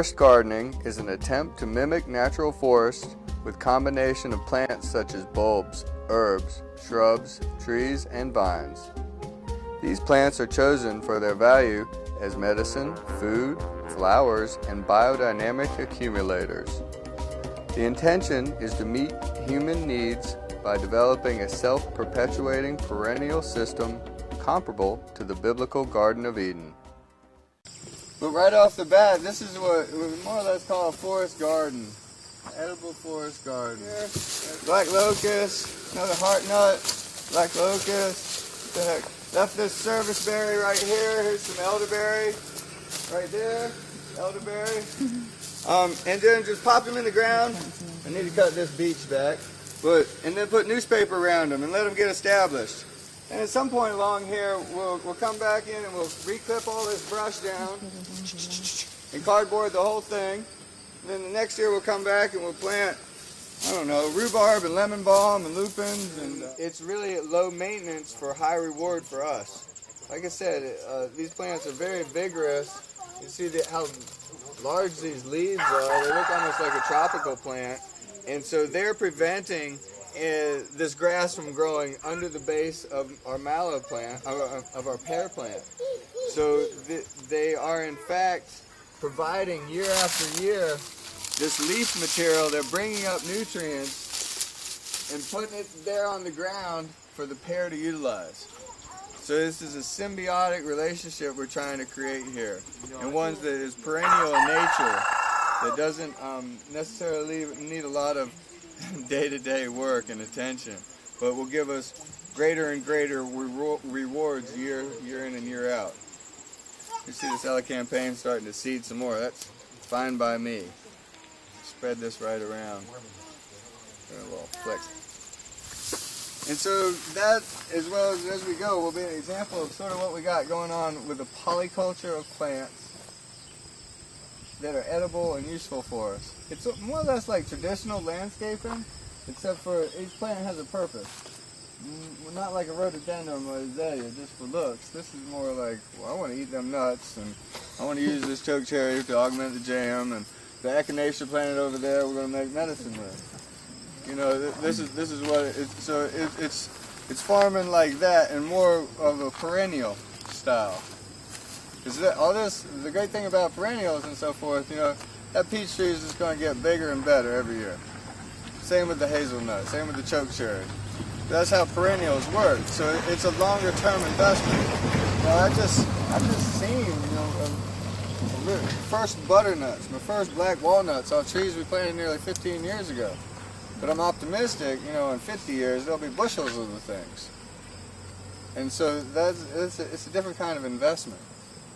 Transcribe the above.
Forest gardening is an attempt to mimic natural forests with combination of plants such as bulbs, herbs, shrubs, trees, and vines. These plants are chosen for their value as medicine, food, flowers, and biodynamic accumulators. The intention is to meet human needs by developing a self-perpetuating perennial system comparable to the biblical Garden of Eden. But right off the bat, this is what we more or less call a forest garden. Edible forest garden. Here, black locust, another heart nut, black locust. What the heck? Left this service berry right here. Here's some elderberry right there. Elderberry. And then just pop them in the ground. I need to cut this beech back. And then put newspaper around them and let them get established. And at some point along here, we'll come back in and we'll reclip all this brush down and cardboard the whole thing. And then the next year we'll come back and we'll plant, I don't know, rhubarb and lemon balm and lupins. And it's really low maintenance for high reward for us. Like I said, these plants are very vigorous. You see how large these leaves are. They look almost like a tropical plant. And so they're preventing this grass from growing under the base of our mallow plant, of our pear plant. So they are in fact providing year after year this leaf material. They're bringing up nutrients and putting it there on the ground for the pear to utilize. So this is a symbiotic relationship we're trying to create here, and one that is perennial in nature, that doesn't necessarily need a lot of day-to-day work and attention, but will give us greater and greater rewards year in and year out. You see this elecampane starting to seed some more. That's fine by me. Spread this right around. A little flick. And so that, as well as we go, will be an example of sort of what we got going on with the polyculture of plants that are edible and useful for us. It's more or less like traditional landscaping, except for each plant has a purpose. Not like a rhododendron or azalea just for looks. This is more like, well, I want to eat them nuts, and I want to use this chokecherry to augment the jam, and the echinacea planted over there we're going to make medicine with. You know, this is what it's. So it's farming like that, and more of a perennial style. Because the great thing about perennials and so forth, you know, that peach tree is just going to get bigger and better every year. Same with the hazelnut, same with the chokecherry. That's how perennials work. So it's a longer term investment. Now I've just seen, you know, first butternuts, my first black walnuts off trees we planted nearly 15 years ago. But I'm optimistic, you know, in 50 years there'll be bushels of the things. And so it's a different kind of investment.